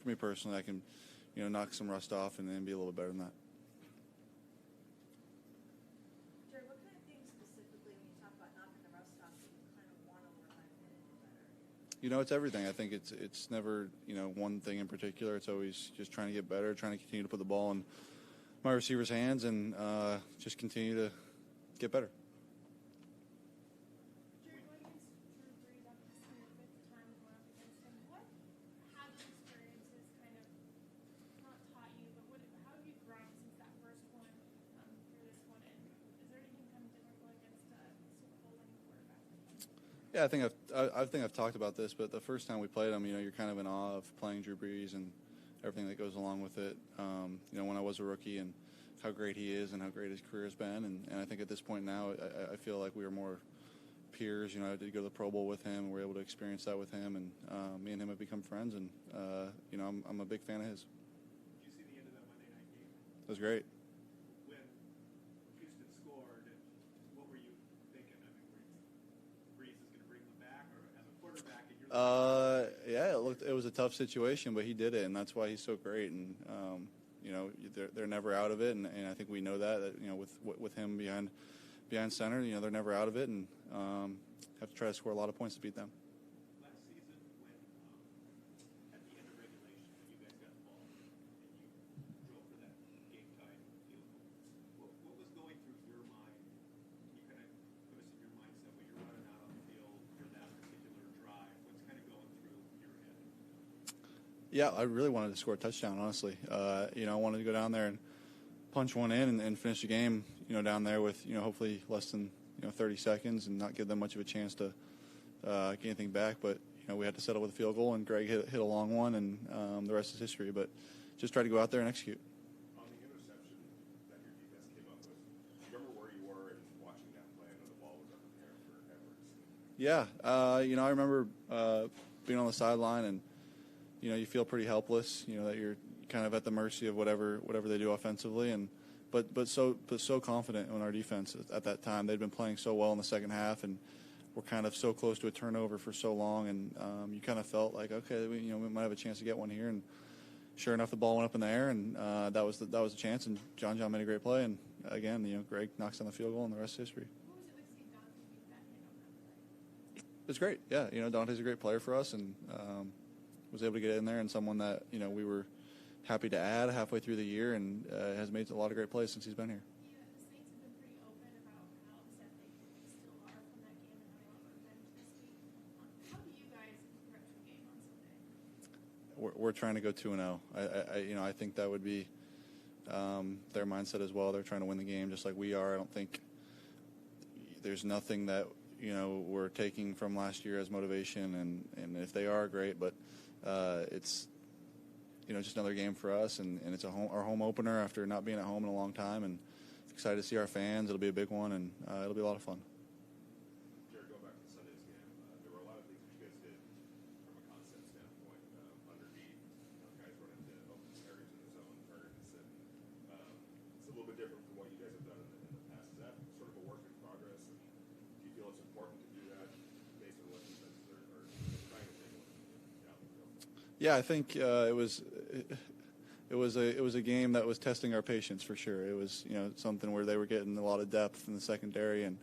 for me personally, I can, knock some rust off and then be a little bit better than that. Jared, what kind of things specifically, when you talk about knocking the rust off, do you kind of want to work on getting better? It's everything. I think it's never, one thing in particular. It's always just trying to get better, trying to continue to put the ball in my receivers' hands, and just continue to get better. Jared, going against Drew Brees, obviously your fifth time going up against him, what have those experiences kind of not taught you, but how have you grown since that first one through this one? And is there anything kind of different going against a Super Bowl winning quarterback? Yeah, I think I've talked about this, but the first time we played him, you're kind of in awe of playing Drew Brees and everything that goes along with it. When I was a rookie and how great he is and how great his career has been, and I think at this point now, I feel like we are more peers. I did go to the Pro Bowl with him, and we were able to experience that with him, and me and him have become friends, and I'm a big fan of his. Did you see the end of that Monday night game? It was great. When Houston scored, what were you thinking? I mean, Brees is going to bring them back, or as a quarterback, and you're It was a tough situation, but he did it, and that's why he's so great. And they're never out of it, and I think we know that with him behind center, they're never out of it, and have to try to score a lot of points to beat them. last season when at the end of regulation, when you guys got the ball and you drove for that game-tying field goal, what was going through your mind? You kind of put us in your mindset when you're running out on the field for that particular drive. What's kind of going through your head? Yeah, I really wanted to score a touchdown, honestly. I wanted to go down there and punch one in and finish the game, down there with, hopefully less than, 30 seconds and not give them much of a chance to get anything back. But, we had to settle with a field goal, and Greg hit a long one, and the rest is history. But just try to go out there and execute. On the interception that your defense came up with, do you remember where you were and watching that play? I know the ball was up in the air for Edwards. Yeah, I remember being on the sideline, and you feel pretty helpless. That you're kind of at the mercy of whatever they do offensively, and but so confident in our defense at that time. They'd been playing so well in the second half, and we're kind of so close to a turnover for so long, and you kind of felt like, okay, we might have a chance to get one here, and sure enough, the ball went up in the air, and that was the chance, and John made a great play, and again, Greg knocks down the field goal, and the rest is history. What was it like seeing Dante make that hit on that play? It's great. Yeah, Dante's a great player for us, and was able to get in there, and someone that we were happy to add halfway through the year, and has made a lot of great plays since he's been here. Yeah, the Saints have been pretty open about how upset they still are from that game and how they want revenge this week. How do you guys approach the game on Sunday? We're trying to go 2-0. I think that would be their mindset as well. They're trying to win the game just like we are. I don't think there's nothing that we're taking from last year as motivation, and if they are, great, but it's just another game for us, and it's our home opener after not being at home in a long time, and excited to see our fans. It'll be a big one, and it'll be a lot of fun. Jared, go back to Sunday's game. There were a lot of things that you guys did from a concept standpoint. Underneath, guys run into open areas in the zone, turn and sit. It's a little bit different from what you guys have done in the past. Is that sort of a work in progress? And do you feel it's important to do that based on what defenses are trying to take down the field? Yeah, I think it was a game that was testing our patience for sure. It was something where they were getting a lot of depth in the secondary, and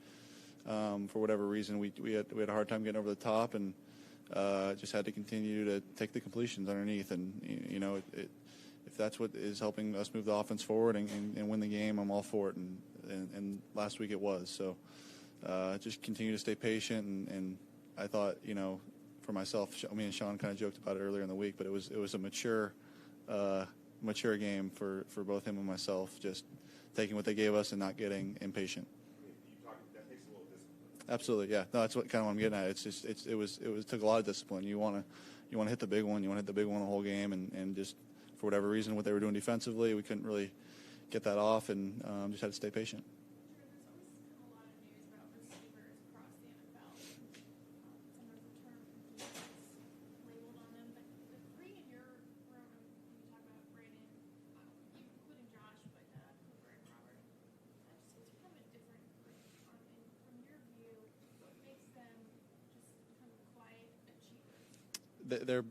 for whatever reason we had a hard time getting over the top, and just had to continue to take the completions underneath. And if that's what is helping us move the offense forward and win the game, I'm all for it. And last week it was. So just continue to stay patient, and I thought for myself, me and Sean kind of joked about it earlier in the week, but it was a mature game for both him and myself, just taking what they gave us and not getting impatient. That takes a little discipline. Absolutely, yeah. No, that's what I'm getting at. It took a lot of discipline. You want to hit the big one. You want to hit the big one the whole game, and just for whatever reason, what they were doing defensively, we couldn't really get that off, and just had to stay patient.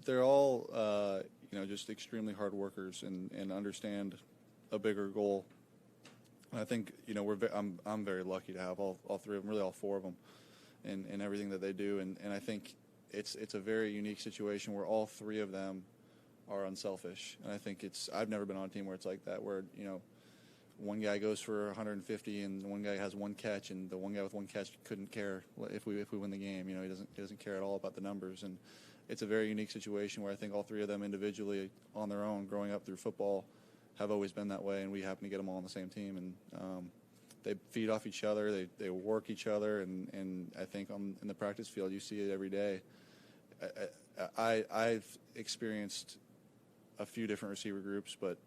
They're all just extremely hard workers and understand a bigger goal. And I think, I'm very lucky to have all three of them, really all four of them, in everything that they do. And I think it's a very unique situation where all three of them are unselfish. And I think I've never been on a team where it's like that, where, one guy goes for 150 and one guy has one catch, and the one guy with one catch couldn't care if we win the game. He doesn't care at all about the numbers. And it's a very unique situation where I think all three of them individually on their own growing up through football have always been that way, and we happen to get them all on the same team. And they feed off each other, they work each other, and I think in the practice field you see it every day. I've experienced a few different receiver groups, but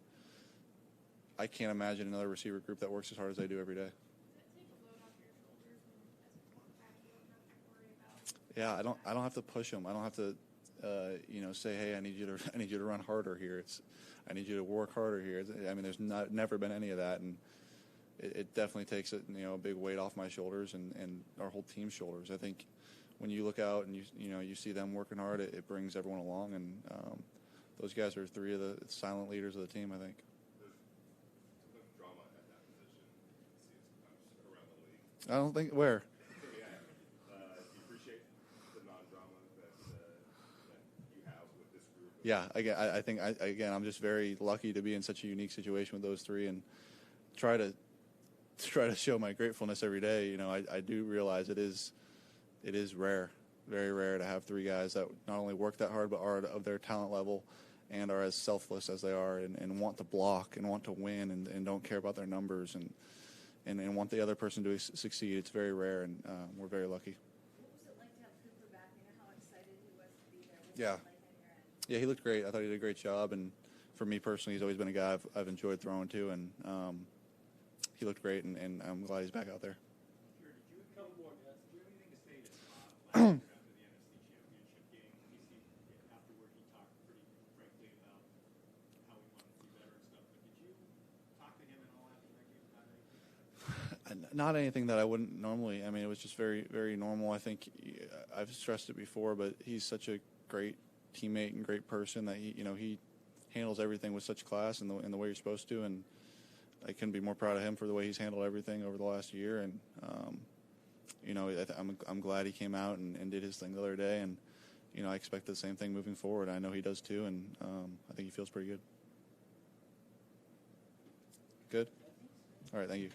I can't imagine another receiver group that works as hard as they do every day. Does it take a load off your shoulders when, as a quarterback, you don't have to worry about? Yeah, I don't have to push them. I don't have to, say, hey, I need you to run harder here. I need you to work harder here. I mean, there's never been any of that, and it definitely takes a big weight off my shoulders and our whole team's shoulders. I think when you look out and you see them working hard, it brings everyone along, and those guys are three of the silent leaders of the team, I think. There's some drama at that position, it seems sometimes around the league. I don't think where. Do you appreciate the non-drama that you have with this group? Yeah, I think I'm just very lucky to be in such a unique situation with those three, and try to show my gratefulness every day. I do realize it is rare, very rare, to have three guys that not only work that hard but are of their talent level and are as selfless as they are, and want to block and want to win and don't care about their numbers and want the other person to succeed. It's very rare, and we're very lucky. What was it like to have Cooper back? How excited he was to be there. What's Yeah. it like on your end? Yeah, he looked great. I thought he did a great job, and for me personally, he's always been a guy I've enjoyed throwing to, and he looked great, and I'm glad he's back out there. Did you have anything to say to Goff after the NFC Championship game? Afterward, he talked pretty frankly about how he wanted to be better and stuff. But did you talk to him at all after that game about anything? Not anything that I wouldn't normally. I mean, it was just very, very normal. I think I've stressed it before, but he's such a great teammate and great person that he handles everything with such class and the way you're supposed to, and I couldn't be more proud of him for the way he's handled everything over the last year. And I'm glad he came out and did his thing the other day, and I expect the same thing moving forward. I know he does too, and I think he feels pretty good. Good. All right, thank you.